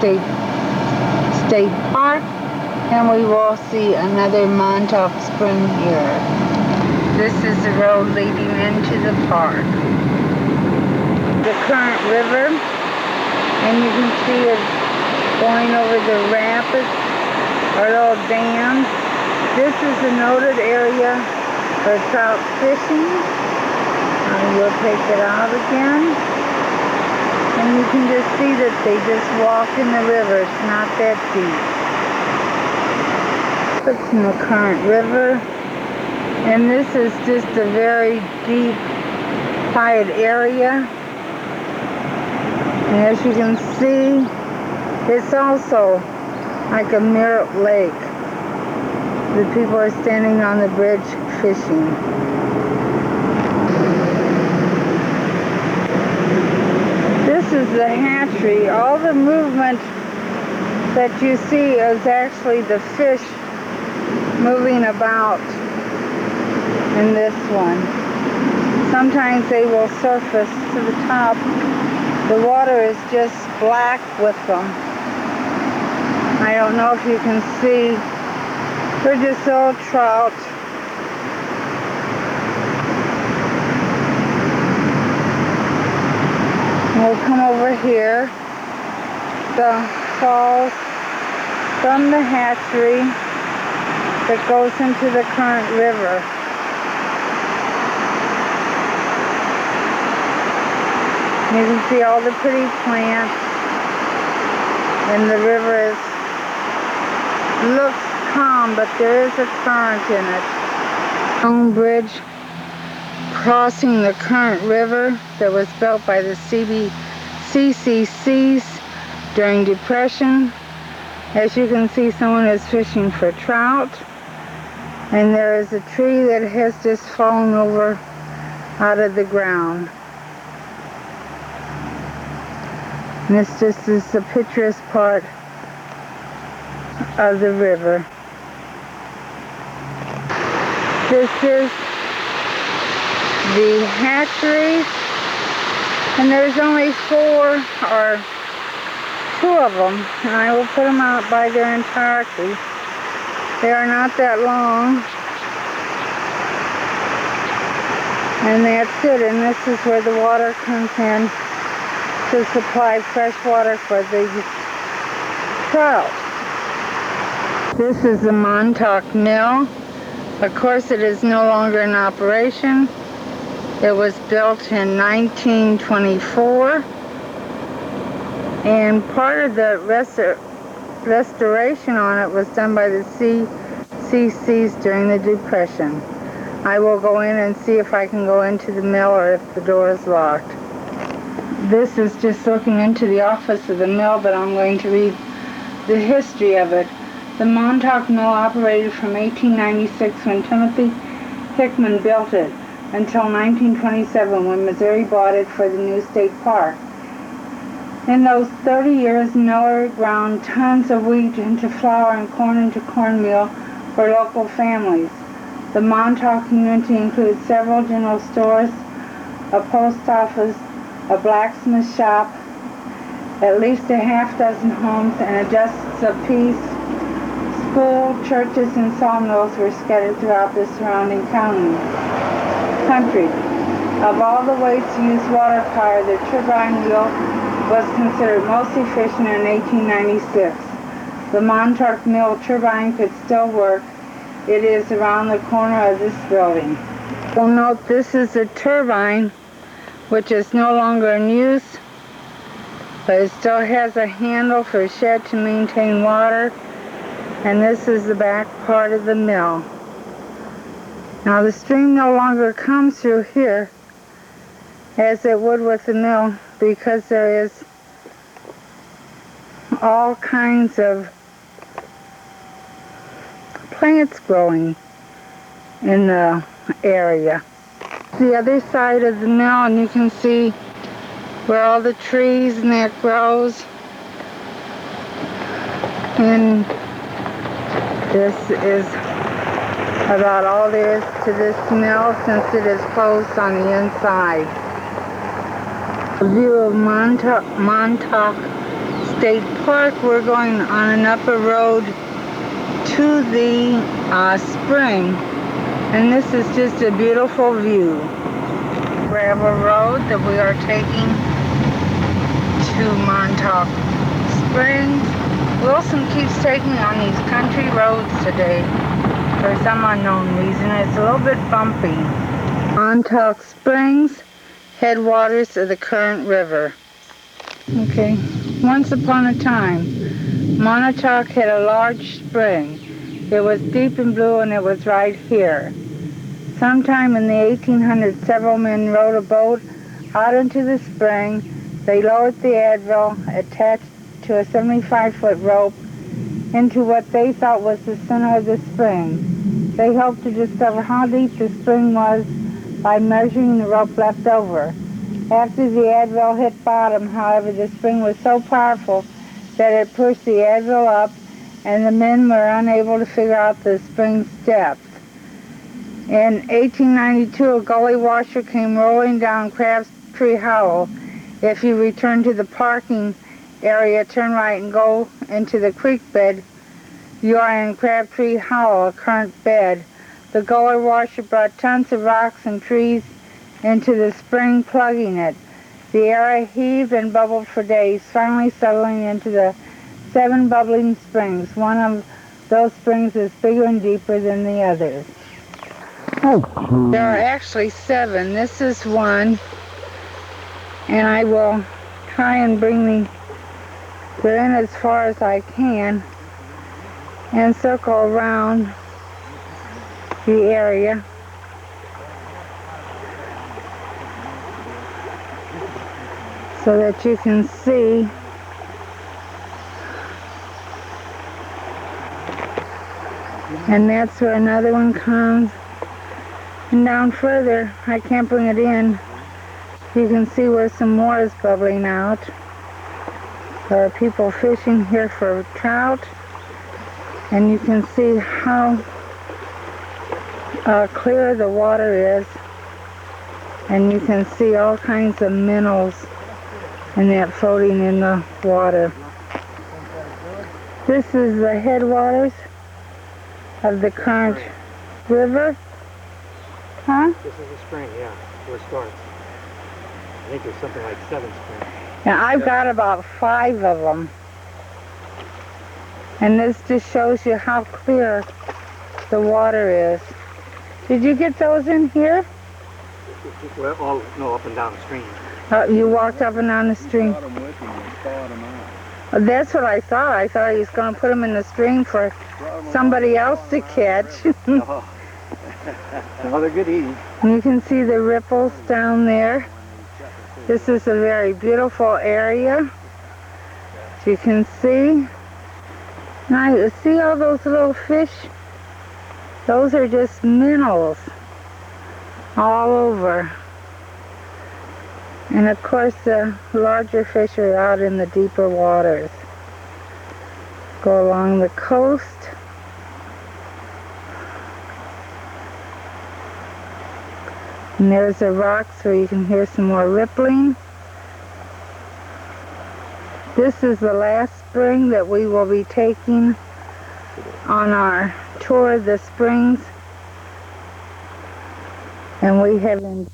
State Park, and we will see another Montauk Spring here. This is the road leading into the park. The current river, and you can see it going over the rapids or little dams. This is a noted area for trout fishing. We'll take it out again. And you can just see that they just walk in the river. It's not that deep. It's in the current river. And this is just a very deep, quiet area. And as you can see, it's also like a mirror lake. The people are standing on the bridge fishing. This is the hatchery. All the movement that you see is actually the fish moving about in this one. Sometimes they will surface to the top. The water is just black with them. I don't know if you can see. They're just all trout. We'll come over here. The falls from the hatchery that goes into the current river. You can see all the pretty plants, and the river looks calm, but there is a current in it. Stone bridge crossing the current river that was built by the CCCs during Depression. As you can see, someone is fishing for trout, and there is a tree that has just fallen over out of the ground. And this just is the picturesque part of the river. This is the hatcheries, and there's only 4 or 2 of them, and I will put them out by their entirety. They are not that long, and that's it. And this is where the water comes in to supply fresh water for the trout. This is the Montauk Mill. Of course, it is no longer in operation. It was built in 1924, and part of the restoration on it was done by the CCCs during the Depression. I will go in and see if I can go into the mill or if the door is locked. This is just looking into the office of the mill, but I'm going to read the history of it. The Montauk Mill operated from 1896, when Timothy Hickman built it, until 1927, when Missouri bought it for the new state park. In those 30 years, Miller ground tons of wheat into flour and corn into cornmeal for local families. The Montauk community includes several general stores, a post office, a blacksmith shop, at least a half-dozen homes, and a justice of peace. School, churches, and sawmills were scattered throughout the surrounding country. Of all the ways to use water power, the turbine wheel was considered most efficient in 1896. The Montauk Mill turbine could still work. It is around the corner of this building. You'll note this is a turbine which is no longer in use, but it still has a handle for a shed to maintain water, and this is the back part of the mill. Now the stream no longer comes through here as it would with the mill, because there is all kinds of plants growing in the area. The other side of the mill, and you can see where all the trees and that grows. And this is about all there is to this mill, since it is closed on the inside. A view of Montauk State Park, we're going on an upper road to the spring, and this is just a beautiful view. Gravel road that we are taking to Montauk Springs. Wilson keeps taking on these country roads today for some unknown reason. It's a little bit bumpy. Montauk Springs, headwaters of the current river. Okay, once upon a time, Montauk had a large spring. It was deep and blue, and it was right here. Sometime in the 1800s, several men rowed a boat out into the spring. They lowered the Advil attached to a 75-foot rope into what they thought was the center of the spring. They hoped to discover how deep the spring was by measuring the rope left over. After the Advil hit bottom, however, the spring was so powerful that it pushed the Advil up, and the men were unable to figure out the spring's depth. In 1892, a gully washer came rolling down Crabtree Hollow. If you return to the parking area, turn right and go into the creek bed, you are in Crabtree Hollow, a current bed. The gully washer brought tons of rocks and trees into the spring, plugging it. The area heaved and bubbled for days, finally settling into the 7 bubbling springs. One of those springs is bigger and deeper than the others. There are actually 7. This is one, and I will try and bring the in as far as I can and circle around the area. So that you can see and that's where another one comes. And down further, I can't bring it in, you can see where some more is bubbling out. There are people fishing here for trout, and you can see how clear the water is, and you can see all kinds of minerals and that floating in the water. This is the headwaters of the current river. Huh? This is the spring, yeah, where it starts. I think there's something like 7 springs. Now I've got about 5 of them. And this just shows you how clear the water is. Did you get those in here? Well, no, up and down the stream. You walked up and down the stream. That's what I thought. I thought he was going to put them in the stream for somebody else to catch. Oh, they're good eating. And you can see the ripples down there. This is a very beautiful area. As you can see. Now, see all those little fish? Those are just minnows all over. And of course the larger fish are out in the deeper waters. Go along the coast. And there's the rocks where you can hear some more rippling. This is the last spring that we will be taking on our tour of the springs. And we have